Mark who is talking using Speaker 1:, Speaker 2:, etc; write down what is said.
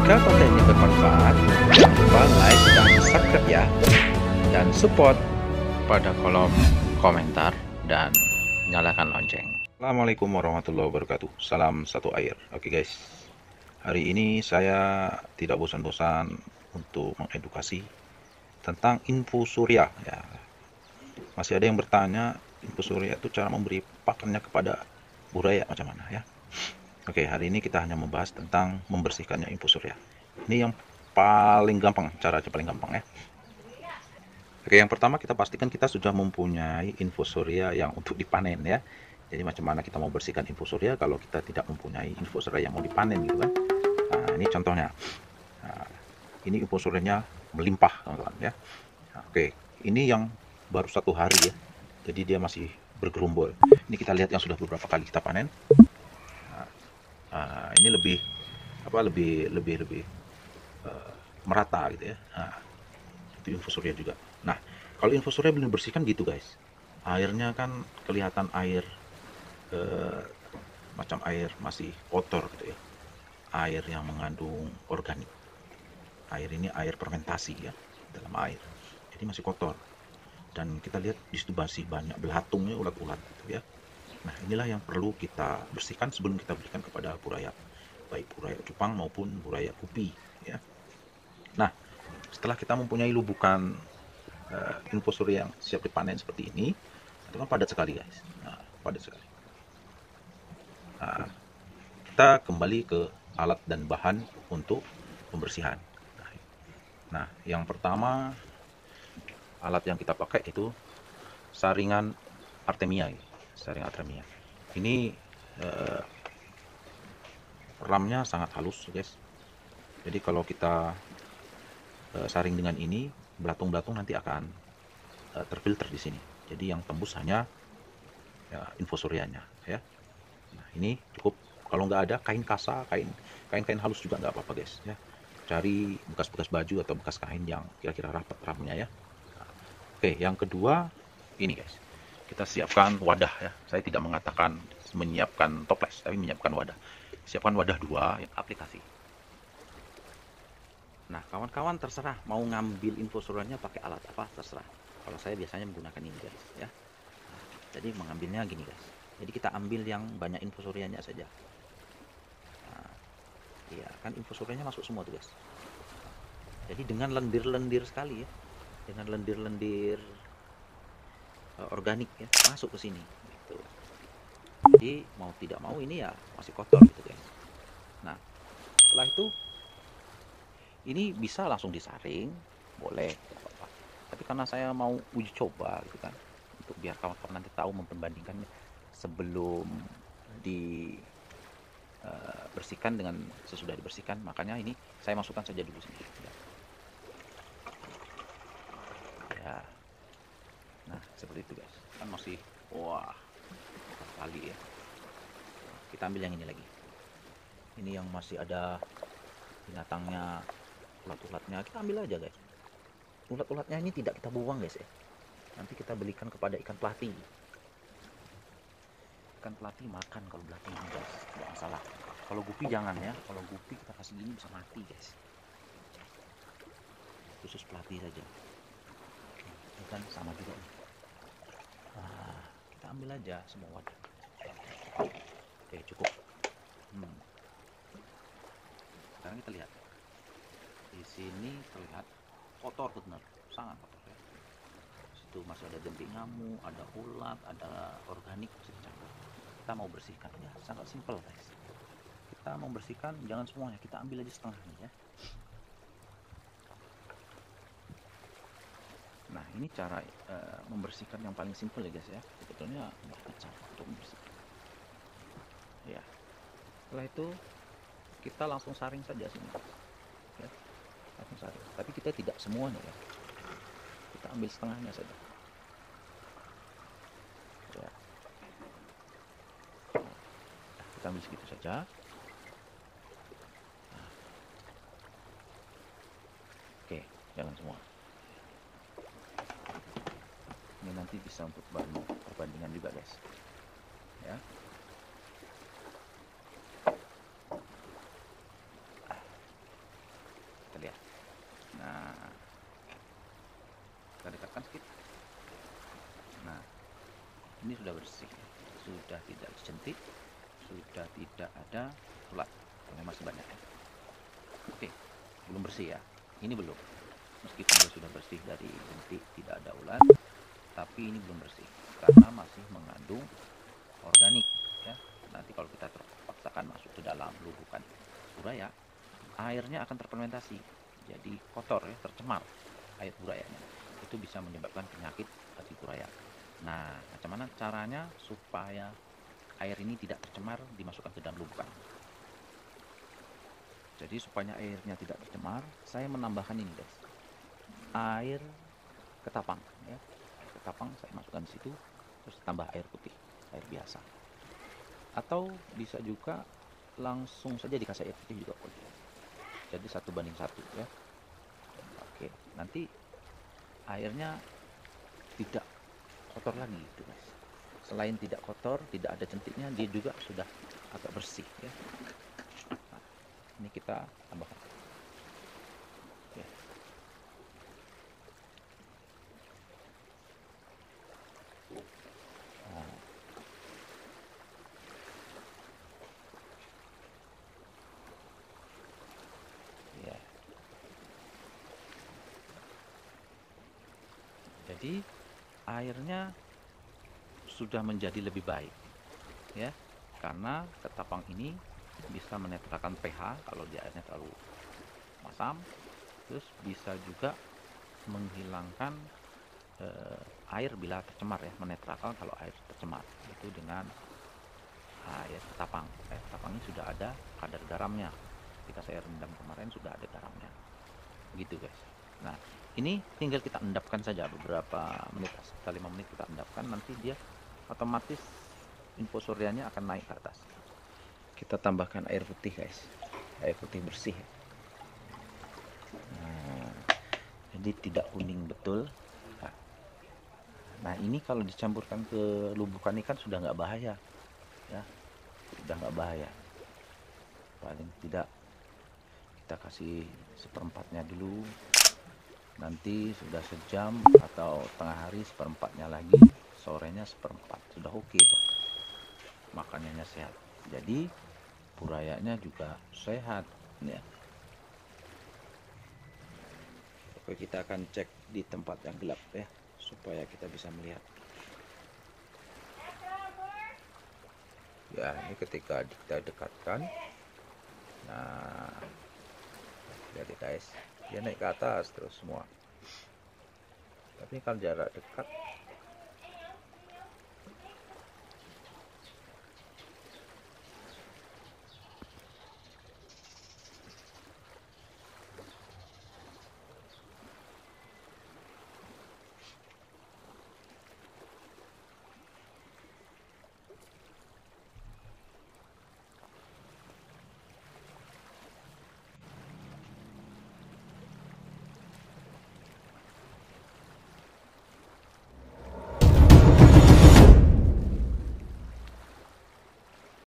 Speaker 1: Jika konten ini bermanfaat, jangan lupa like dan subscribe ya. Dan support pada kolom komentar dan nyalakan lonceng. Assalamualaikum warahmatullahi wabarakatuh. Salam satu air. Oke guys, hari ini saya tidak bosan-bosan untuk mengedukasi tentang infusurya ya. Masih ada yang bertanya infusurya itu cara memberi pakannya kepada buraya macam mana ya. Oke, hari ini kita hanya membahas tentang membersihkannya infusurya. Ini yang paling gampang, caranya paling gampang ya. Oke, yang pertama kita pastikan kita sudah mempunyai infusurya yang untuk dipanen ya. Jadi macam mana kita mau bersihkan infusurya kalau kita tidak mempunyai infusurya yang mau dipanen gitu kan. Nah, ini contohnya. Nah, ini infusuryanya melimpah teman-teman ya. Nah, oke, ini yang baru 1 hari ya. Jadi dia masih bergerombol. Ini kita lihat yang sudah beberapa kali kita panen. Ini lebih merata gitu ya. Nah, itu infusurya juga. Nah, kalau infusurya belum bersihkan gitu guys, airnya kan kelihatan air macam air masih kotor gitu ya, air yang mengandung organik. Air ini air fermentasi ya, dalam air, jadi masih kotor. Dan kita lihat di situ masih banyak belatungnya, ulat-ulat gitu ya. Nah, inilah yang perlu kita bersihkan sebelum kita berikan kepada buraya, baik buraya cupang maupun buraya gupi ya. Nah, setelah kita mempunyai lubukan infusurya yang siap dipanen seperti ini, itu kan padat sekali guys. Nah, padat sekali. Nah, kita kembali ke alat dan bahan untuk pembersihan. Nah, yang pertama alat yang kita pakai itu saringan artemia. Saring artemia ini ramnya sangat halus guys. Jadi kalau kita saring dengan ini, belatung-belatung nanti akan terfilter di sini. Jadi yang tembus hanya ya, infusuryanya ya. Nah, ini cukup. Kalau nggak ada kain kasa, kain halus juga nggak apa-apa guys ya. Cari bekas-bekas baju atau bekas kain yang kira-kira rapat ramnya ya. Nah, oke, yang kedua ini guys, kita siapkan wadah ya. Saya tidak mengatakan menyiapkan toples, tapi menyiapkan wadah. Siapkan wadah 2 yang aplikasi. Nah, kawan-kawan terserah mau ngambil infusuryanya pakai alat apa, terserah. Kalau saya biasanya menggunakan ini guys ya. Nah, jadi mengambilnya gini guys. Jadi kita ambil yang banyak infusuryanya saja. Nah, iya kan infusuryanya masuk semua tuh guys. Jadi dengan lendir-lendir sekali ya, dengan lendir-lendir organik ya, masuk ke sini gitu. Jadi mau tidak mau ini ya masih kotor gitu guys. Nah, setelah itu ini bisa langsung disaring, boleh apa-apa. Tapi karena saya mau uji coba gitu kan, untuk biar kawan-kawan nanti tahu memperbandingkannya sebelum dibersihkan dengan sesudah dibersihkan, makanya ini saya masukkan saja dulu sini ya. Nah, seperti itu guys. Kan masih wah kali ya. Kita ambil yang ini lagi. Ini yang masih ada binatangnya, ulat-ulatnya, kita ambil aja guys. Ulat-ulatnya ini tidak kita buang guys ya. Nanti kita belikan kepada ikan pelati. Ikan pelati makan kalau belatung guys, tidak masalah. Kalau gupi jangan ya. Kalau gupi kita kasih gini bisa mati guys. Khusus pelati saja. Ini kan sama juga nih. Nah, kita ambil aja semua wadah. Oke, cukup. Sekarang kita lihat. Di sini terlihat kotor benar, sangat kotor ya. Situ masih ada jentik nyamuk, ada ulat, ada organik masih dicampur. Kita mau bersihkan ya, sangat simpel guys. Kita mau bersihkan jangan semuanya, kita ambil aja setengahnya ya. Nah, ini cara membersihkan yang paling simpel ya guys ya. Sebetulnya nggak kecap untuk membersihkan. Ya. Setelah itu kita langsung saring saja sini. Ya. Langsung saring. Tapi kita tidak semuanya ya. Kita ambil setengahnya saja. Ya. Nah, kita ambil segitu saja. Nah. Oke, jangan semua. Ini nanti bisa untuk bahan perbandingan juga guys ya. bersih, sudah tidak dijentik, sudah tidak ada ulat. Ini masih banyak ya. Oke, belum bersih ya, ini belum, meskipun dia sudah bersih dari jentik, tidak ada ulat, tapi ini belum bersih karena masih mengandung organik ya. Nanti kalau kita terpaksakan masuk ke dalam lubukan buraya, airnya akan terfermentasi jadi kotor ya, tercemar air burayanya. Itu bisa menyebabkan penyakit bagi buraya. Nah, macam mana caranya supaya air ini tidak tercemar dimasukkan ke dalam lubukan? Jadi supaya airnya tidak tercemar, saya menambahkan ini guys, air ketapang ya. Air ketapang saya masukkan di situ, terus tambah air putih, air biasa. Atau bisa juga langsung saja dikasih air putih juga boleh. Jadi 1:1 ya. Oke, nanti airnya tidak kotor lagi gitu guys. Selain tidak kotor, tidak ada jentiknya, dia juga sudah agak bersih ya. Nah, ini kita tambahkan ya. Nah, ya. Jadi airnya sudah menjadi lebih baik ya, karena ketapang ini bisa menetralkan pH kalau di airnya terlalu masam, terus bisa juga menghilangkan air bila tercemar ya, menetralkan kalau air tercemar itu dengan air ketapang. Air ketapang ini sudah ada kadar garamnya, ketika saya rendam kemarin sudah ada garamnya gitu guys. Nah, ini tinggal kita endapkan saja beberapa menit, sekitar 5 menit kita endapkan, nanti dia otomatis infusorianya akan naik ke atas. Kita tambahkan air putih guys, air putih bersih. Nah, jadi tidak kuning betul. Nah, ini kalau dicampurkan ke lubukan ikan sudah nggak bahaya ya, sudah nggak bahaya. Paling tidak kita kasih seperempatnya dulu, nanti sudah sejam atau tengah hari seperempatnya lagi, sorenya seperempat, sudah oke tuh, makanannya sehat, jadi burayanya juga sehat ya. Oke, kita akan cek di tempat yang gelap ya, supaya kita bisa melihat ya. Ini ketika kita dekatkan, nah lihat guys, dia naik ke atas terus semua. Tapi kalau jarak dekat